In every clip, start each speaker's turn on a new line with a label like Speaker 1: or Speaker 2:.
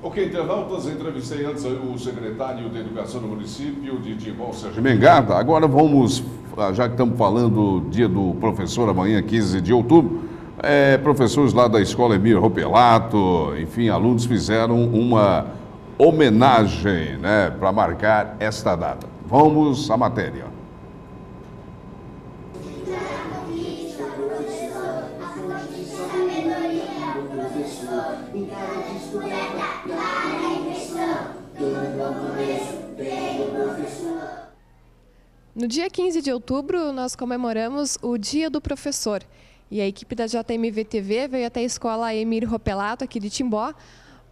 Speaker 1: Ok, internautas, entrevistei antes o secretário de Educação do município de Timbó, Sérgio Mengarda. Agora vamos, já que estamos falando do dia do professor, amanhã, 15 de outubro, professores lá da Escola Emílio Ropelato, enfim, alunos fizeram uma homenagem, né, para marcar esta data. Vamos à matéria.
Speaker 2: No dia 15 de outubro, nós comemoramos o Dia do Professor. E a equipe da JMV-TV veio até a Escola Emílio Ropelato, aqui de Timbó,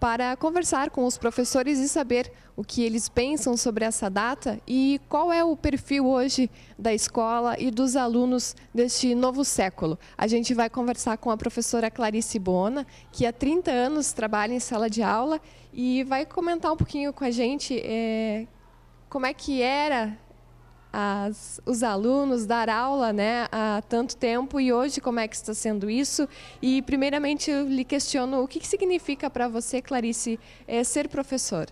Speaker 2: para conversar com os professores e saber o que eles pensam sobre essa data e qual é o perfil hoje da escola e dos alunos deste novo século. A gente vai conversar com a professora Clarice Bona, que há 30 anos trabalha em sala de aula e vai comentar um pouquinho com a gente como é que era os alunos dar aula, né, há tanto tempo e hoje como é que está sendo isso. E primeiramente eu lhe questiono o que significa para você, Clarice, ser professor?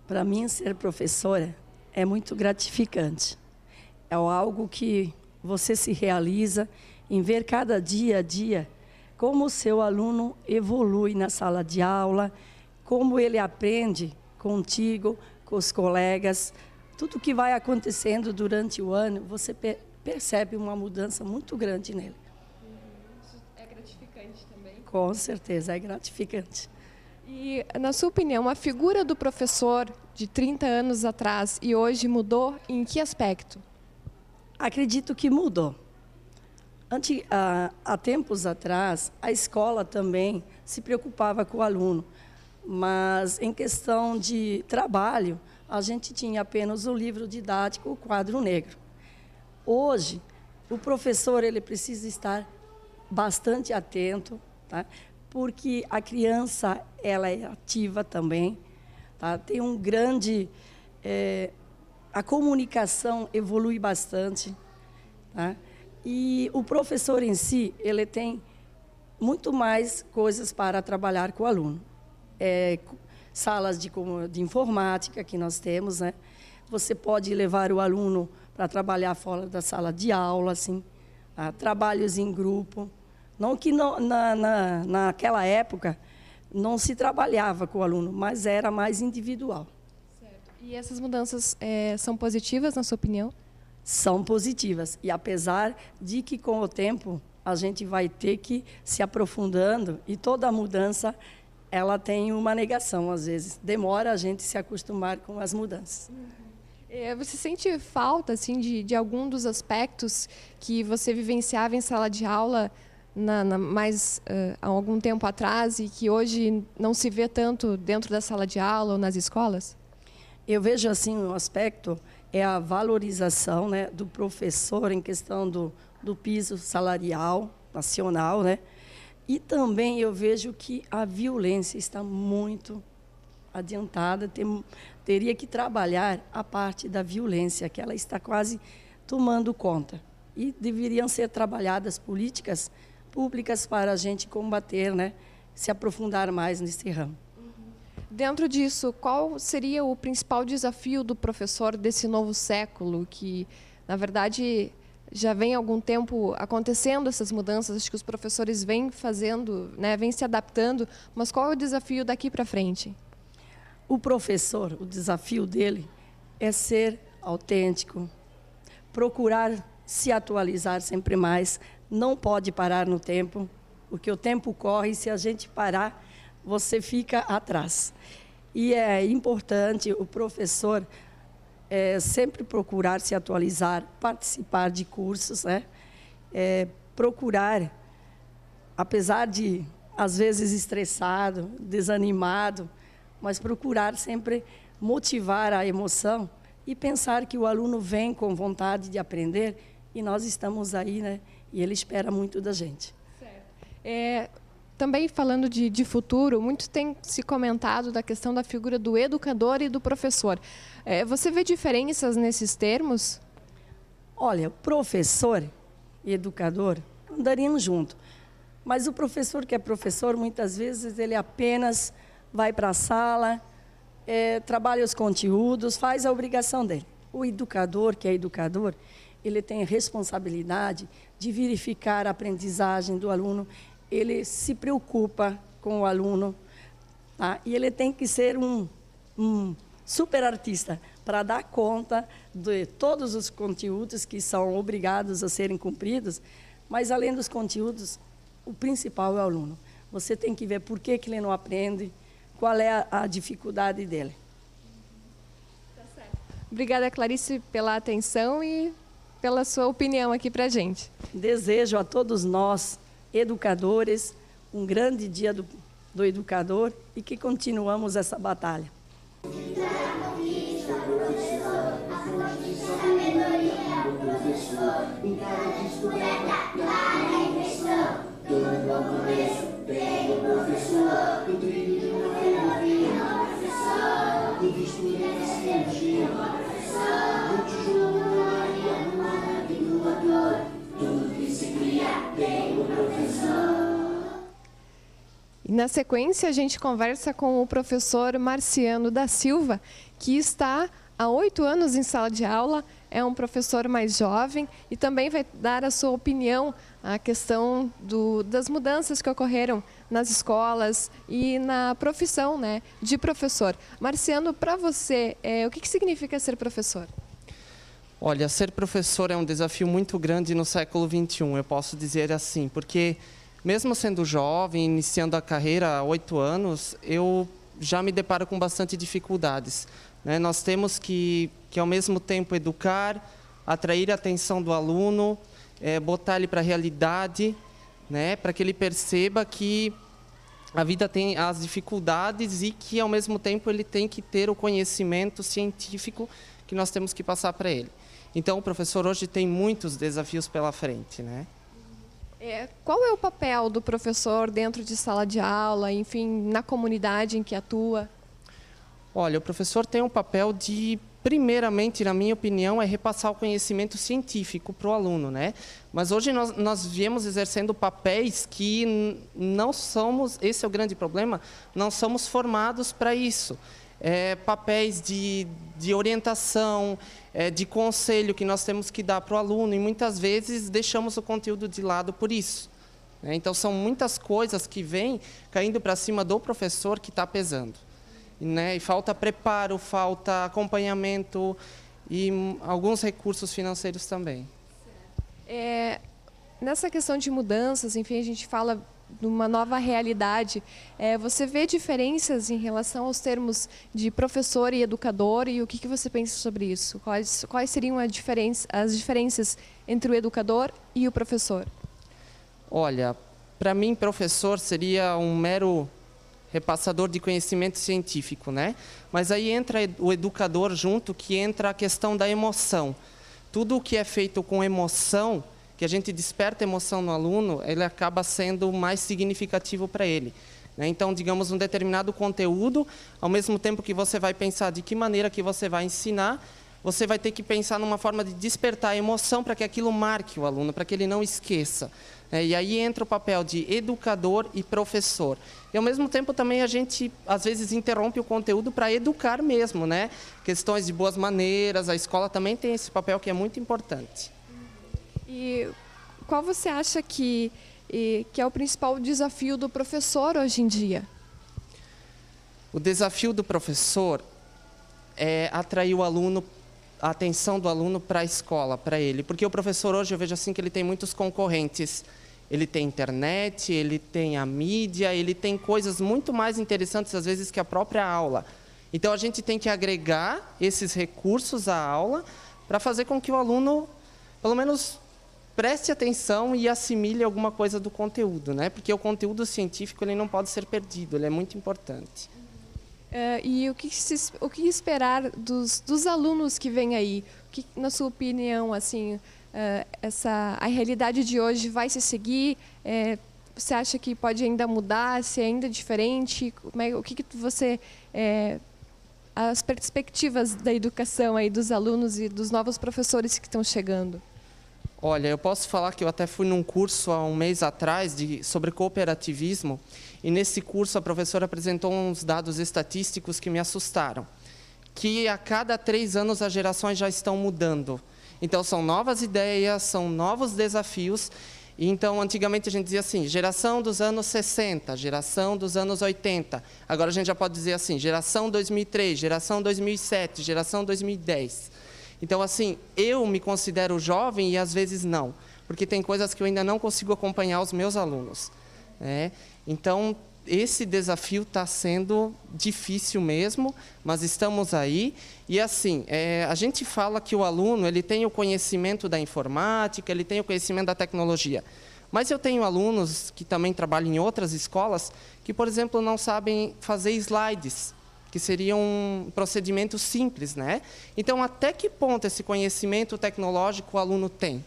Speaker 3: Para mim, ser professora é muito gratificante. É algo que você se realiza em ver cada dia a dia como o seu aluno evolui na sala de aula, como ele aprende contigo, com os colegas. Tudo que vai acontecendo durante o ano, você percebe uma mudança muito grande nele.
Speaker 2: Isso é gratificante também?
Speaker 3: Com certeza, é gratificante.
Speaker 2: E, na sua opinião, a figura do professor de 30 anos atrás e hoje mudou em que aspecto?
Speaker 3: Acredito que mudou. Há tempos atrás, a escola também se preocupava com o aluno, mas em questão de trabalho, a gente tinha apenas o livro didático, o quadro negro. Hoje, o professor ele precisa estar bastante atento, tá? Porque a criança ela é ativa também, tá? Tem um grande... a comunicação evolui bastante, tá? E o professor em si, ele tem muito mais coisas para trabalhar com o aluno. Salas de informática que nós temos, né? Você pode levar o aluno para trabalhar fora da sala de aula, assim, tá? Trabalhos em grupo. Não que naquela época não se trabalhava com o aluno, mas era mais individual.
Speaker 2: Certo. E essas mudanças são positivas, na sua opinião?
Speaker 3: São positivas. E apesar de que, com o tempo, a gente vai ter que se aprofundando e toda a mudança ela tem uma negação, às vezes. Demora a gente se acostumar com as mudanças.
Speaker 2: Você sente falta assim, de algum dos aspectos que você vivenciava em sala de aula há algum tempo atrás e que hoje não se vê tanto dentro da sala de aula ou nas escolas?
Speaker 3: Eu vejo assim, um aspecto é a valorização, né, do professor em questão do piso salarial nacional, né? E também eu vejo que a violência está muito adiantada, teria que trabalhar a parte da violência, que ela está quase tomando conta. E deveriam ser trabalhadas políticas públicas para a gente combater, né, se aprofundar mais nesse ramo.
Speaker 2: Dentro disso, qual seria o principal desafio do professor desse novo século, que, na verdade, já vem há algum tempo acontecendo essas mudanças, acho que os professores vêm fazendo, né, vêm se adaptando, mas qual é o desafio daqui para frente?
Speaker 3: O professor, o desafio dele é ser autêntico, procurar se atualizar sempre mais, não pode parar no tempo, porque o tempo corre e se a gente parar, você fica atrás. E é importante o professor sempre procurar se atualizar, participar de cursos, né? Procurar, apesar de, às vezes, estressado, desanimado, mas procurar sempre motivar a emoção e pensar que o aluno vem com vontade de aprender e nós estamos aí, né? E ele espera muito da gente.
Speaker 2: Certo. Também falando de futuro, muito tem se comentado da questão da figura do educador e do professor. Você vê diferenças nesses termos?
Speaker 3: Olha, professor e educador andariam junto. Mas o professor que é professor, muitas vezes, ele apenas vai para a sala, trabalha os conteúdos, faz a obrigação dele. O educador, que é educador, ele tem a responsabilidade de verificar a aprendizagem do aluno, ele se preocupa com o aluno, tá? E ele tem que ser um super artista para dar conta de todos os conteúdos que são obrigados a serem cumpridos, mas, além dos conteúdos, o principal é o aluno. Você tem que ver por que ele não aprende, qual é a dificuldade dele.
Speaker 2: Tá certo. Obrigada, Clarice, pela atenção e pela sua opinião aqui para a gente.
Speaker 3: Desejo a todos nós, educadores, um grande dia do educador e que continuamos essa batalha.
Speaker 2: E na sequência a gente conversa com o professor Marciano da Silva, que está há 8 anos em sala de aula, é um professor mais jovem e também vai dar a sua opinião à questão das mudanças que ocorreram nas escolas e na profissão, né, de professor. Marciano, para você, o que significa ser professor?
Speaker 4: Olha, ser professor é um desafio muito grande no século XXI, eu posso dizer assim, porque mesmo sendo jovem, iniciando a carreira há 8 anos, eu já me deparo com bastante dificuldades, né? Nós temos que ao mesmo tempo educar, atrair a atenção do aluno, botar ele para a realidade, né? Para que ele perceba que a vida tem as dificuldades e que, ao mesmo tempo, ele tem que ter o conhecimento científico que nós temos que passar para ele. Então, o professor hoje tem muitos desafios pela frente, né?
Speaker 2: Qual é o papel do professor dentro de sala de aula, enfim, na comunidade em que atua?
Speaker 4: Olha, o professor tem um papel de, primeiramente, na minha opinião, é repassar o conhecimento científico para o aluno, né? Mas hoje nós viemos exercendo papéis que não somos, esse é o grande problema, não somos formados para isso. Papéis de orientação, de conselho que nós temos que dar para o aluno e muitas vezes deixamos o conteúdo de lado por isso, né? Então são muitas coisas que vêm caindo para cima do professor que está pesando, né? E falta preparo, falta acompanhamento e alguns recursos financeiros também.
Speaker 2: Nessa questão de mudanças, enfim, a gente fala de uma nova realidade. Você vê diferenças em relação aos termos de professor e educador e o que você pensa sobre isso? Quais seriam as diferenças entre o educador e o professor?
Speaker 4: Olha, para mim, professor seria um mero repassador de conhecimento científico, né? Mas aí entra o educador junto, que entra a questão da emoção. Tudo o que é feito com emoção, que a gente desperta emoção no aluno, ele acaba sendo mais significativo para ele, né? Então, digamos, um determinado conteúdo, ao mesmo tempo que você vai pensar de que maneira que você vai ensinar, você vai ter que pensar numa forma de despertar a emoção para que aquilo marque o aluno, para que ele não esqueça. E aí entra o papel de educador e professor. E, ao mesmo tempo, também a gente, às vezes, interrompe o conteúdo para educar mesmo, né? Questões de boas maneiras, a escola também tem esse papel que é muito importante.
Speaker 2: E qual você acha que é o principal desafio do professor hoje em dia?
Speaker 4: O desafio do professor é atrair o aluno, a atenção do aluno para a escola, para ele. Porque o professor hoje, eu vejo assim que ele tem muitos concorrentes. Ele tem internet, ele tem a mídia, ele tem coisas muito mais interessantes, às vezes, que a própria aula. Então, a gente tem que agregar esses recursos à aula para fazer com que o aluno, pelo menos, preste atenção e assimile alguma coisa do conteúdo, né? Porque o conteúdo científico ele não pode ser perdido, ele é muito importante.
Speaker 2: E o que esperar dos alunos que vêm aí? Na sua opinião, assim, a realidade de hoje vai se seguir? Você acha que pode ainda mudar, se é ainda diferente? O que você... as perspectivas da educação aí dos alunos e dos novos professores que estão chegando?
Speaker 4: Olha, eu posso falar que eu até fui num curso há um mês atrás sobre cooperativismo e nesse curso a professora apresentou uns dados estatísticos que me assustaram, que a cada 3 anos as gerações já estão mudando. Então, são novas ideias, são novos desafios. Então, antigamente a gente dizia assim, geração dos anos 60, geração dos anos 80. Agora a gente já pode dizer assim, geração 2003, geração 2007, geração 2010. Então, assim, eu me considero jovem e às vezes não, porque tem coisas que eu ainda não consigo acompanhar os meus alunos, né? Então, esse desafio está sendo difícil mesmo, mas estamos aí. E assim, a gente fala que o aluno ele tem o conhecimento da informática, ele tem o conhecimento da tecnologia. Mas eu tenho alunos que também trabalham em outras escolas que, por exemplo, não sabem fazer slides, que seria um procedimento simples, né? Então, até que ponto esse conhecimento tecnológico o aluno tem?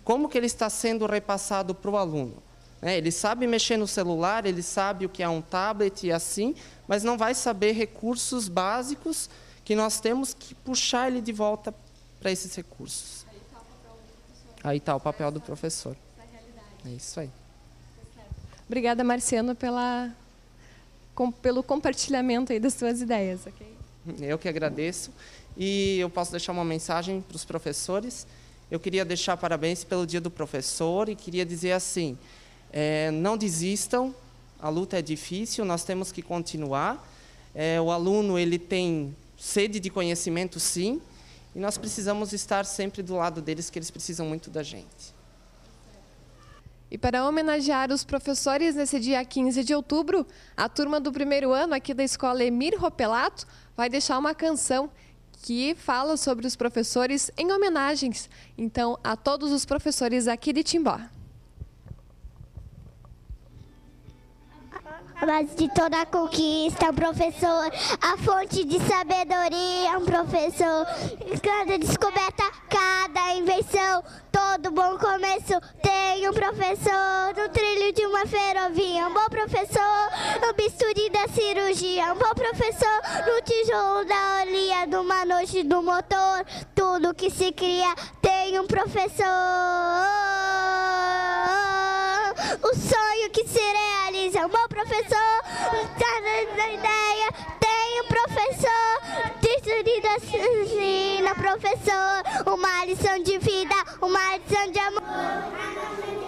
Speaker 4: Como que ele está sendo repassado para o aluno? Ele sabe mexer no celular, ele sabe o que é um tablet e assim, mas não vai saber recursos básicos que nós temos que puxar ele de volta para esses recursos. Aí está o papel do professor. É isso aí.
Speaker 2: Obrigada, Marciano, pelo compartilhamento aí das suas ideias. Okay?
Speaker 4: Eu que agradeço. E eu posso deixar uma mensagem para os professores. Eu queria deixar parabéns pelo Dia do Professor e queria dizer assim, não desistam, a luta é difícil, nós temos que continuar. O aluno ele tem sede de conhecimento, sim, e nós precisamos estar sempre do lado deles, que eles precisam muito da gente.
Speaker 2: E para homenagear os professores nesse dia 15 de outubro, a turma do 1º ano aqui da Escola Emir Ropelato vai deixar uma canção que fala sobre os professores em homenagens, então, a todos os professores aqui de Timbó.
Speaker 5: A base de toda a conquista, um professor, a fonte de sabedoria, um professor, cada descoberta, cada invenção, todo bom começo tem um professor, no trilho de uma ferrovia, um bom professor, no bisturi da cirurgia, um bom professor, no tijolo da olhia, numa noite do motor, tudo que se cria tem um professor. O sonho que se realiza, um bom professor, cada ideia tem um professor, ensina professor, uma lição de vida, uma lição de amor.